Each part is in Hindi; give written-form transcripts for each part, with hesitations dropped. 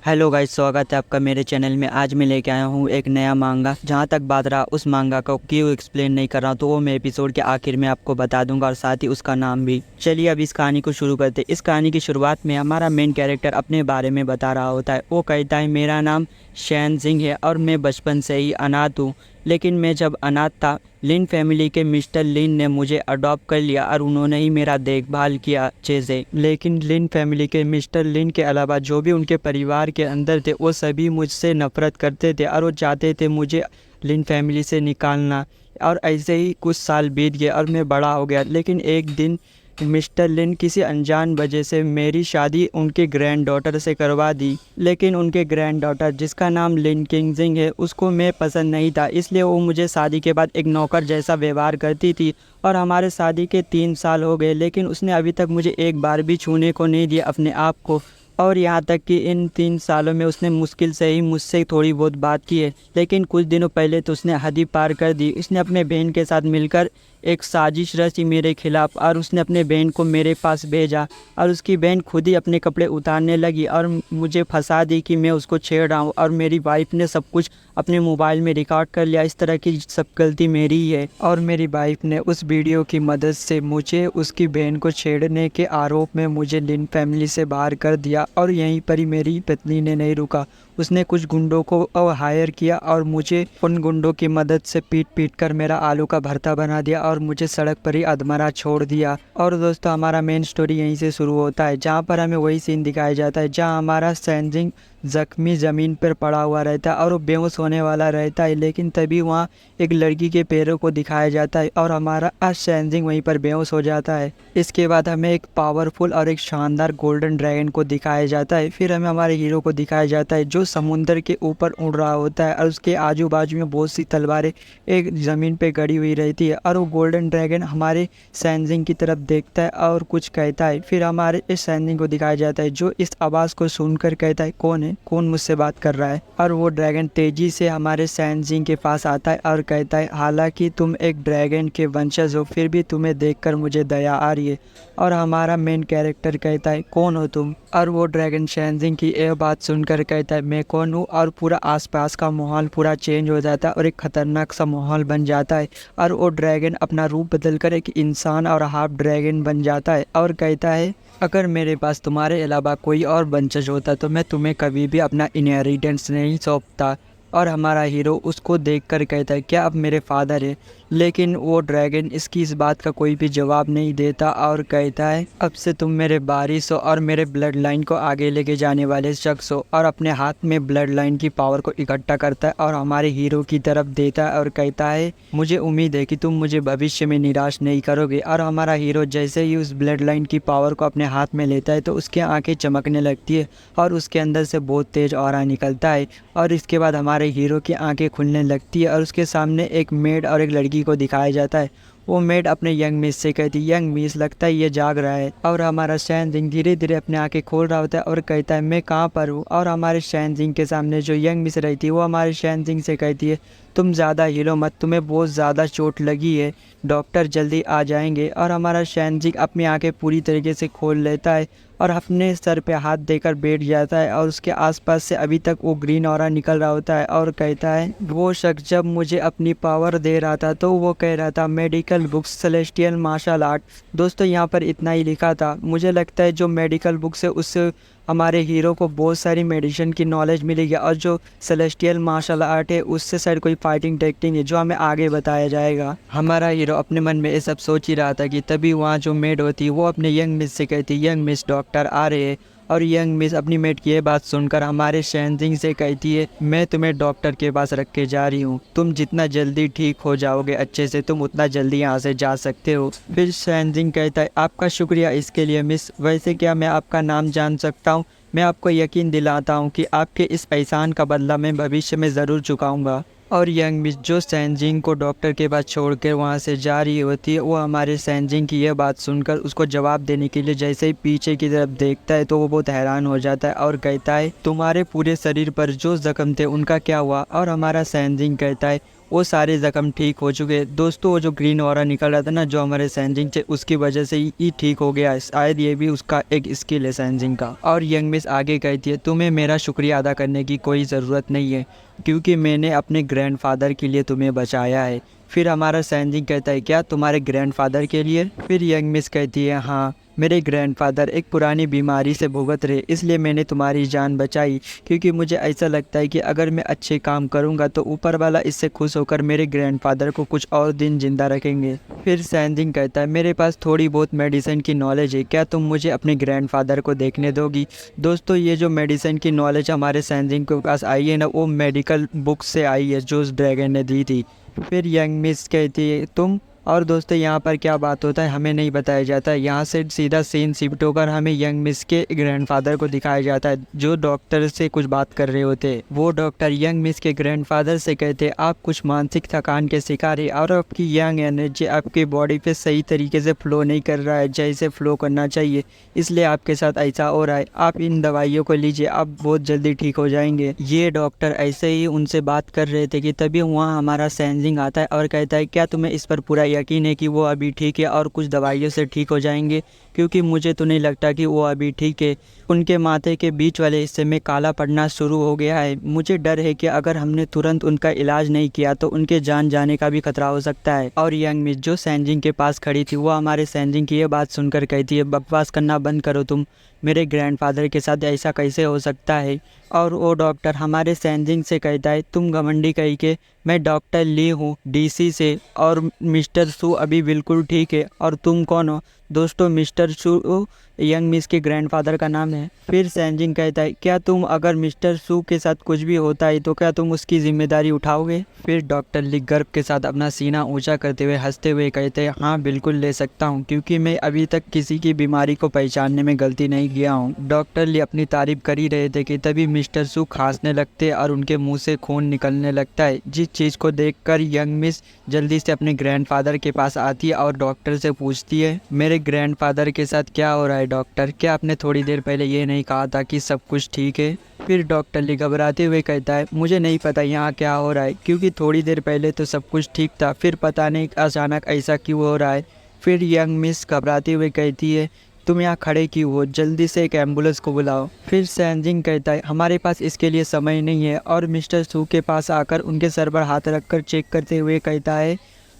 हेलो गाइस, स्वागत है आपका मेरे चैनल में। आज मैं लेके आया हूँ एक नया मांगा। जहाँ तक बात रहा उस मांगा को क्यों एक्सप्लेन नहीं कर रहा हूँ तो वो मैं एपिसोड के आखिर में आपको बता दूंगा, और साथ ही उसका नाम भी। चलिए अब इस कहानी को शुरू करते हैं। इस कहानी की शुरुआत में हमारा मेन कैरेक्टर अपने बारे में बता रहा होता है। वो कहता है, मेरा नाम शैन सिंह है और मैं बचपन से ही अनाथ हूँ। लेकिन मैं जब अनाथ था, लिन फैमिली के मिस्टर लिन ने मुझे अडॉप्ट कर लिया और उन्होंने ही मेरा देखभाल किया अच्छे से। लेकिन लिन फैमिली के मिस्टर लिन के अलावा जो भी उनके परिवार के अंदर थे वो सभी मुझसे नफरत करते थे और वो चाहते थे मुझे लिन फैमिली से निकालना। और ऐसे ही कुछ साल बीत गए और मैं बड़ा हो गया। लेकिन एक दिन मिस्टर लिन किसी अनजान वजह से मेरी शादी उनके ग्रैंड डॉटर से करवा दी। लेकिन उनके ग्रैंड डॉटर, जिसका नाम लिन किंगजिंग है, उसको मैं पसंद नहीं था, इसलिए वो मुझे शादी के बाद एक नौकर जैसा व्यवहार करती थी। और हमारे शादी के 3 साल हो गए, लेकिन उसने अभी तक मुझे एक बार भी छूने को नहीं दिया अपने आप को। और यहाँ तक कि इन 3 सालों में उसने मुश्किल से ही मुझसे थोड़ी बहुत बात की है। लेकिन कुछ दिनों पहले तो उसने हद ही पार कर दी। उसने अपने बहन के साथ मिलकर एक साजिश रची मेरे खिलाफ़, और उसने अपने बहन को मेरे पास भेजा। और उसकी बहन खुद ही अपने कपड़े उतारने लगी और मुझे फंसा दी कि मैं उसको छेड़ रहा हूँ। और मेरी वाइफ ने सब कुछ अपने मोबाइल में रिकॉर्ड कर लिया। इस तरह की सब गलती मेरी ही है। और मेरी वाइफ ने उस वीडियो की मदद से मुझे उसकी बहन को छेड़ने के आरोप में मुझे लिन फैमिली से बाहर कर दिया। और यहीं पर ही मेरी पत्नी ने नहीं रुका, उसने कुछ गुंडों को हायर किया और मुझे उन गुंडों की मदद से पीट पीट कर मेरा आलू का भरता बना दिया और मुझे सड़क पर ही अधमरा छोड़ दिया। और दोस्तों, हमारा मेन स्टोरी यहीं से शुरू होता है, जहाँ पर हमें वही सीन दिखाया जाता है जहाँ हमारा सैनजिंग जख्मी ज़मीन पर पड़ा हुआ रहता है और वो बेहोश होने वाला रहता है। लेकिन तभी वहाँ एक लड़की के पैरों को दिखाया जाता है और हमारा सैनजिंग वहीं पर बेहोश हो जाता है। इसके बाद हमें एक पावरफुल और एक शानदार गोल्डन ड्रैगन को दिखाया जाता है। फिर हमें हमारे हीरो को दिखाया जाता है जो समुंदर के ऊपर उड़ रहा होता है और उसके आजू बाजू में बहुत सी तलवारें एक ज़मीन पे गड़ी हुई रहती है। और वो गोल्डन ड्रैगन हमारे सैनजिंग की तरफ देखता है और कुछ कहता है। फिर हमारे इस सैनजिंग को दिखाया जाता है जो इस आवाज़ को सुनकर कहता है, कौन है, कौन मुझसे बात कर रहा है। और वो ड्रैगन तेजी से हमारे सैनजिंग के पास आता है और कहता है, हालांकि तुम एक ड्रैगन के वंशज हो, फिर भी तुम्हें देखकर मुझे दया आ रही है। और हमारा मेन कैरेक्टर कहता है, कौन हो तुम। और वो ड्रैगन सैनजिंग की यह बात सुनकर कहता है, मैं कौन हूँ। और पूरा आसपास का माहौल पूरा चेंज हो जाता है और एक खतरनाक सा माहौल बन जाता है। और वो ड्रैगन अपना रूप बदलकर एक इंसान और हाफ ड्रैगन बन जाता है और कहता है, अगर मेरे पास तुम्हारे अलावा कोई और वंशज होता तो मैं तुम्हें कभी भी अपना इनहेरिटेंस नहीं सौंपता। और हमारा हीरो उसको देखकर कहता है, क्या अब मेरे फादर है। लेकिन वो ड्रैगन इसकी इस बात का कोई भी जवाब नहीं देता और कहता है, अब से तुम मेरे वारिस हो और मेरे ब्लड लाइन को आगे लेके जाने वाले शख्स हो। और अपने हाथ में ब्लड लाइन की पावर को इकट्ठा करता है और हमारे हीरो की तरफ देता है और कहता है, मुझे उम्मीद है कि तुम मुझे भविष्य में निराश नहीं करोगे। और हमारा हीरो जैसे ही उस ब्लड लाइन की पावर को अपने हाथ में लेता है तो उसकी आंखें चमकने लगती है और उसके अंदर से बहुत तेज ऑरा निकलता है। और इसके बाद हमारे हीरो की आंखें खुलने लगती है और उसके सामने एक मेड और एक लड़की को दिखाया जाता है। वो मेड अपने यंग मिस से कहती है, यंग मिस, लगता है ये जाग रहा है। और हमारा सैनजिंग धीरे धीरे अपने आंखें खोल रहा होता है और कहता है, मैं कहाँ पर हूँ। और हमारे सैनजिंग के सामने जो यंग मिस रहती है वो हमारे सैनजिंग से कहती है, तुम ज़्यादा हिलो मत, तुम्हें बहुत ज़्यादा चोट लगी है, डॉक्टर जल्दी आ जाएंगे। और हमारा सैनजिंग अपनी आंखें पूरी तरीके से खोल लेता है और अपने सर पे हाथ देकर बैठ जाता है। और उसके आसपास से अभी तक वो ग्रीन ऑरा निकल रहा होता है और कहता है, वो शख्स जब मुझे अपनी पावर दे रहा था तो वो कह रहा था medical books, celestial martial art. दोस्तों, यहाँ पर इतना ही लिखा था। मुझे लगता है जो मेडिकल बुक्स है उससे हमारे हीरो को बहुत सारी मेडिसिन की नॉलेज मिलेगी, और जो सेलेस्टियल मार्शल आर्ट है उससे शायद कोई फाइटिंग टेक्निक है जो हमें आगे बताया जाएगा। हमारा हीरो अपने मन में ये सब सोच ही रहा था कि तभी वहाँ जो मेड होती है वो अपने यंग मिस से कहती, यंग मिस, डॉक्टर आ रहे हैं। और यंग मिस अपनी मेड की ये बात सुनकर हमारे सैनजिंग से कहती है, मैं तुम्हें डॉक्टर के पास रख के जा रही हूँ, तुम जितना जल्दी ठीक हो जाओगे अच्छे से तुम उतना जल्दी यहाँ से जा सकते हो। फिर सैनजिंग कहता है, आपका शुक्रिया इसके लिए मिस, वैसे क्या मैं आपका नाम जान सकता हूँ। मैं आपको यकीन दिलाता हूँ कि आपके इस एहसान का बदला मैं भविष्य में ज़रूर चुकाऊँगा। और यंग मिस जो सैनजिंग को डॉक्टर के पास छोड़कर वहाँ से जा रही होती है, वो हमारे सैनजिंग की यह बात सुनकर उसको जवाब देने के लिए जैसे ही पीछे की तरफ देखता है तो वो बहुत हैरान हो जाता है और कहता है, तुम्हारे पूरे शरीर पर जो जख्म थे उनका क्या हुआ। और हमारा सैनजिंग कहता है, वो सारे ज़ख्म ठीक हो चुके। दोस्तों वो जो ग्रीन ऑरा निकल रहा था ना जो हमारे सैनजिंग से, उसकी वजह से ही ठीक हो गया। शायद ये भी उसका एक स्किल है सैनजिंग का। और यंग मिस आगे कहती है तुम्हें मेरा शुक्रिया अदा करने की कोई ज़रूरत नहीं है क्योंकि मैंने अपने ग्रैंडफादर के लिए तुम्हें बचाया है। फिर हमारा सैनजिंग कहता है क्या तुम्हारे ग्रैंडफादर के लिए? फिर यंग मिस कहती है हाँ, मेरे ग्रैंडफादर एक पुरानी बीमारी से भुगत रहे, इसलिए मैंने तुम्हारी जान बचाई क्योंकि मुझे ऐसा लगता है कि अगर मैं अच्छे काम करूंगा तो ऊपर वाला इससे खुश होकर मेरे ग्रैंडफादर को कुछ और दिन जिंदा रखेंगे। फिर सैनजिंग कहता है मेरे पास थोड़ी बहुत मेडिसिन की नॉलेज है, क्या तुम मुझे अपने ग्रैंडफादर को देखने दोगी? दोस्तों ये जो मेडिसिन की नॉलेज हमारे सैनजिंग के पास आई है ना, वो मेडिकल बुक से आई है जो उस ड्रैगन ने दी थी। फिर यंग मिस कहती है तुम। और दोस्तों यहाँ पर क्या बात होता है हमें नहीं बताया जाता है। यहाँ से सीधा सीन शिफ्ट होकर हमें यंग मिस के ग्रैंडफादर को दिखाया जाता है जो डॉक्टर से कुछ बात कर रहे होते। वो डॉक्टर यंग मिस के ग्रैंडफादर से कहते आप कुछ मानसिक थकान के शिकार है और आपकी यंग एनर्जी आपकी बॉडी पे सही तरीके से फ्लो नहीं कर रहा है जैसे फ्लो करना चाहिए, इसलिए आपके साथ ऐसा हो रहा है। आप इन दवाइयों को लीजिए, आप बहुत जल्दी ठीक हो जाएंगे। ये डॉक्टर ऐसे ही उनसे बात कर रहे थे कि तभी वहाँ हमारा सैनजिंग आता है और कहता है क्या तुम्हें इस पर पूरा यकीन है कि वो अभी ठीक है और कुछ दवाइयों से ठीक हो जाएंगे? क्योंकि मुझे तो नहीं लगता कि वो अभी ठीक है। उनके माथे के बीच वाले हिस्से में काला पड़ना शुरू हो गया है। मुझे डर है कि अगर हमने तुरंत उनका इलाज नहीं किया तो उनके जान जाने का भी खतरा हो सकता है। और यंग मिस जो सैनजिंग के पास खड़ी थी वो हमारे सैनजिंग की ये बात सुनकर कहती है बकवास करना बंद करो तुम, मेरे ग्रैंडफादर के साथ ऐसा कैसे हो सकता है? और वो डॉक्टर हमारे सैनजिंग से कहता है तुम घमंडी कही के, मैं डॉक्टर ली हूँ डीसी से और मिस्टर सू अभी बिल्कुल ठीक है। और तुम कौन हो? दोस्तों मिस्टर सू यंग मिस के ग्रैंडफादर का नाम है। फिर सैनजिंग कहता है क्या तुम अगर मिस्टर सू के साथ कुछ भी होता है तो क्या तुम उसकी जिम्मेदारी उठाओगे? फिर डॉक्टर ली गर्व के साथ अपना सीना ऊंचा करते हुए हंसते हुए कहते हैं हाँ बिल्कुल ले सकता हूँ क्योंकि मैं अभी तक किसी की बीमारी को पहचानने में गलती नहीं किया हूँ। डॉक्टर ली अपनी तारीफ कर ही रहे थे कि तभी मिस्टर सू खांसने लगते और उनके मुंह से खून निकलने लगता है, जिस चीज़ को देखकर यंग मिस जल्दी से अपने ग्रैंडफादर के पास आती है और डॉक्टर से पूछती है मेरे ग्रैंडफादर के साथ क्या हो रहा है डॉक्टर? क्या आपने थोड़ी देर पहले ये नहीं कहा था कि सब कुछ ठीक है? फिर डॉक्टर ली घबराते हुए कहता है मुझे नहीं पता यहाँ क्या हो रहा है क्योंकि थोड़ी देर पहले तो सब कुछ ठीक था, फिर पता नहीं अचानक ऐसा क्यों हो रहा है। फिर यंग मिस घबराते हुए कहती है तुम यहाँ खड़े क्यों हो, जल्दी से एक एम्बुलेंस को बुलाओ। फिर सैनजिंग कहता है हमारे पास इसके लिए समय नहीं है और मिस्टर सू के पास आकर उनके सर पर हाथ रखकर चेक करते हुए कहता है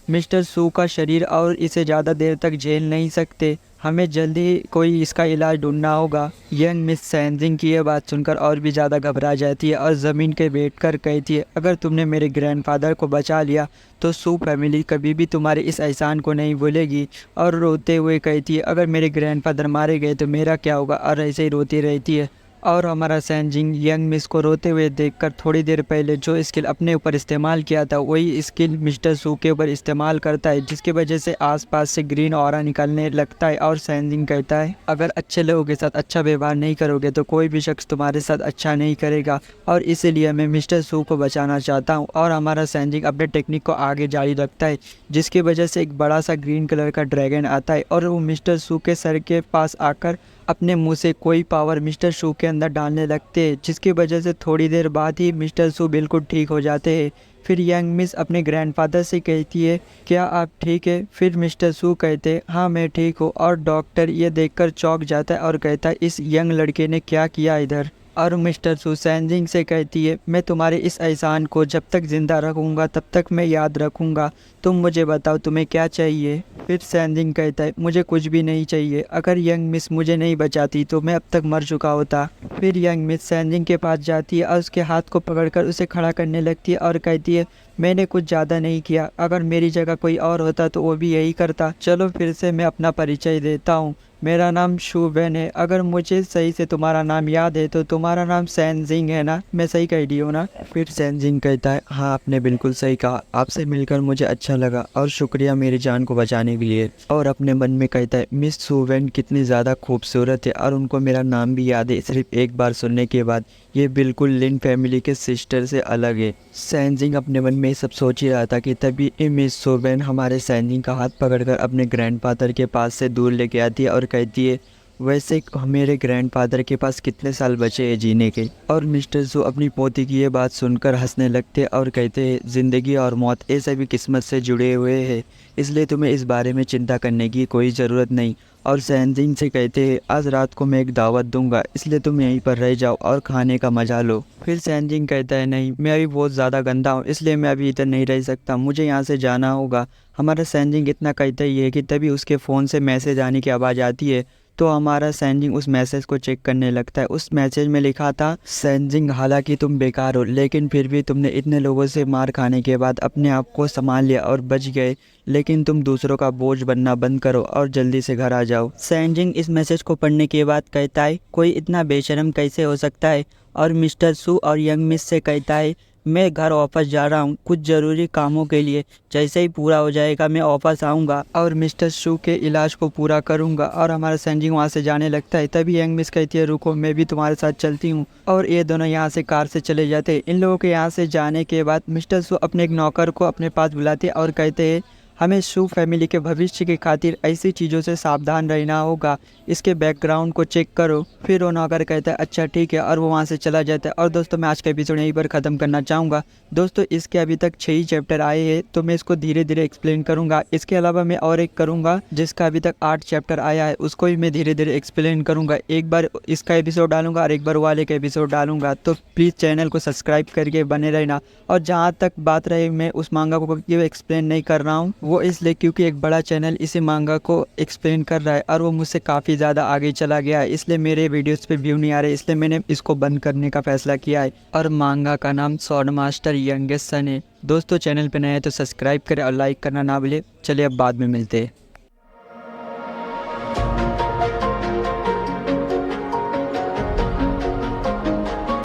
मिस्टर सू का शरीर और इसे ज़्यादा देर तक झेल नहीं सकते, हमें जल्दी कोई इसका इलाज ढूंढना होगा। यंग मिस सैनजिंग की यह बात सुनकर और भी ज़्यादा घबरा जाती है और ज़मीन के बैठ कर कहती है अगर तुमने मेरे ग्रैंडफादर को बचा लिया तो सू फैमिली कभी भी तुम्हारे इस एहसान को नहीं भूलेगी। और रोते हुए कहती है अगर मेरे ग्रैंडफादर मारे गए तो मेरा क्या होगा? और ऐसे ही रोती रहती है। और हमारा सैनजिंग यंग मिस को रोते हुए देखकर थोड़ी देर पहले जो स्किल अपने ऊपर इस्तेमाल किया था वही स्किल मिस्टर सू के ऊपर इस्तेमाल करता है, जिसकी वजह से आसपास से ग्रीन ऑरा निकलने लगता है। और सैनजिंग कहता है अगर अच्छे लोगों के साथ अच्छा व्यवहार नहीं करोगे तो कोई भी शख्स तुम्हारे साथ अच्छा नहीं करेगा और इसीलिए मैं मिस्टर सू को बचाना चाहता हूँ। और हमारा सैनजिंग अपने टेक्निक को आगे जारी रखता है जिसकी वजह से एक बड़ा सा ग्रीन कलर का ड्रैगन आता है और वो मिस्टर सू के सर के पास आकर अपने मुंह से कोई पावर मिस्टर सू के अंदर डालने लगते हैं, जिसकी वजह से थोड़ी देर बाद ही मिस्टर सू बिल्कुल ठीक हो जाते हैं। फिर यंग मिस अपने ग्रैंडफादर से कहती है क्या आप ठीक है? फिर मिस्टर सू कहते हैं हाँ मैं ठीक हूँ। और डॉक्टर ये देखकर चौंक जाता है और कहता है इस यंग लड़के ने क्या किया इधर? और मिस्टर सू सैनजिंग से कहती है मैं तुम्हारे इस एहसान को जब तक ज़िंदा रखूँगा तब तक मैं याद रखूँगा, तुम मुझे बताओ तुम्हें क्या चाहिए? फिर सैनजिंग कहता है मुझे कुछ भी नहीं चाहिए, अगर यंग मिस मुझे नहीं बचाती तो मैं अब तक मर चुका होता। फिर यंग मिस सैनजिंग के पास जाती है और उसके हाथ को पकड़कर उसे खड़ा करने लगती है और कहती है मैंने कुछ ज़्यादा नहीं किया, अगर मेरी जगह कोई और होता तो वो भी यही करता। चलो फिर से मैं अपना परिचय देता हूँ, मेरा नाम शू वेन है, अगर मुझे सही से तुम्हारा नाम याद है तो तुम्हारा नाम सैनजिंग है ना? मैं सही कह रही हूँ ना? फिर सैनजिंग कहता है हाँ आपने बिल्कुल सही कहा, आपसे मिलकर मुझे अच्छा लगा और शुक्रिया मेरी जान को बचाने के लिए। और अपने मन में कहता है मिस शू वेन कितनी ज़्यादा खूबसूरत है और उनको मेरा नाम भी याद है सिर्फ एक बार सुनने के बाद, ये बिल्कुल लिन फैमिली के सिस्टर से अलग है। सैनजिंग अपने मन में सब सोच ही रहा था कि तभी मिस शू वेन हमारे सैनजिंग का हाथ पकड़कर अपने ग्रैंडफादर के पास से दूर लेके आती है और कहती है वैसे मेरे ग्रैंडफादर के पास कितने साल बचे हैं जीने के। और मिस्टर सू अपनी पोती की ये बात सुनकर हंसने लगते और कहते हैं, ज़िंदगी और मौत ऐसे भी किस्मत से जुड़े हुए हैं, इसलिए तुम्हें इस बारे में चिंता करने की कोई ज़रूरत नहीं। और सैनजिंग से कहते हैं, आज रात को मैं एक दावत दूंगा, इसलिए तुम यहीं पर रह जाओ और खाने का मज़ा लो। फिर सैनजिंग कहता है, नहीं, मैं अभी बहुत ज़्यादा गंदा हूँ, इसलिए मैं अभी इधर नहीं रह सकता, मुझे यहाँ से जाना होगा। हमारा सैनजिंग इतना कहता ही है कि तभी उसके फ़ोन से मैसेज आने की आवाज़ आती है। तो हमारा सैनजिंग उस मैसेज को चेक करने लगता है। उस मैसेज में लिखा था, सैनजिंग, हालांकि तुम बेकार हो, लेकिन फिर भी तुमने इतने लोगों से मार खाने के बाद अपने आप को संभाल लिया और बच गए, लेकिन तुम दूसरों का बोझ बनना बंद करो और जल्दी से घर आ जाओ। सैनजिंग इस मैसेज को पढ़ने के बाद कहता है, कोई इतना बेशरम कैसे हो सकता है। और मिस्टर सू और यंग मिस से कहता है, मैं घर वापस जा रहा हूँ कुछ ज़रूरी कामों के लिए, जैसे ही पूरा हो जाएगा मैं वापस आऊँगा और मिस्टर शू के इलाज को पूरा करूँगा। और हमारा सैनजिंग वहाँ से जाने लगता है। तभी यंग मिस कहती है, रुको, मैं भी तुम्हारे साथ चलती हूँ। और ये दोनों यहाँ से कार से चले जाते हैं। इन लोगों के यहाँ से जाने के बाद मिस्टर शू अपने एक नौकर को अपने पास बुलाते और कहते हैं, हमें शू फैमिली के भविष्य की खातिर ऐसी चीज़ों से सावधान रहना होगा, इसके बैकग्राउंड को चेक करो। फिर वो नौकर कहता है, अच्छा ठीक है, और वो वहाँ से चला जाता है। और दोस्तों, मैं आज का एपिसोड यहीं पर ख़त्म करना चाहूँगा। दोस्तों, इसके अभी तक 6 ही चैप्टर आए हैं, तो मैं इसको धीरे धीरे एक्सप्लेन करूँगा। इसके अलावा मैं और एक करूँगा जिसका अभी तक 8 चैप्टर आया है, उसको भी मैं धीरे धीरे एक्सप्लेन करूँगा। एक बार इसका एपिसोड डालूंगा और एक बार वाले का एपिसोड डालूंगा। तो प्लीज़ चैनल को सब्सक्राइब करके बने रहना। और जहाँ तक बात रही, मैं उस मांगा को क्यों एक्सप्लेन नहीं कर रहा हूँ, वो इसलिए क्योंकि एक बड़ा चैनल इसी मांगा को एक्सप्लेन कर रहा है और वो मुझसे काफ़ी ज़्यादा आगे चला गया है, इसलिए मेरे वीडियोस पे व्यू नहीं आ रहे, इसलिए मैंने इसको बंद करने का फैसला किया है। और मांगा का नाम स्वॉर्ड मास्टर यंगेस्ट सन है। दोस्तों, चैनल पे नए हैं तो सब्सक्राइब करें और लाइक करना ना भूलें। चलिए अब बाद में मिलते हैं।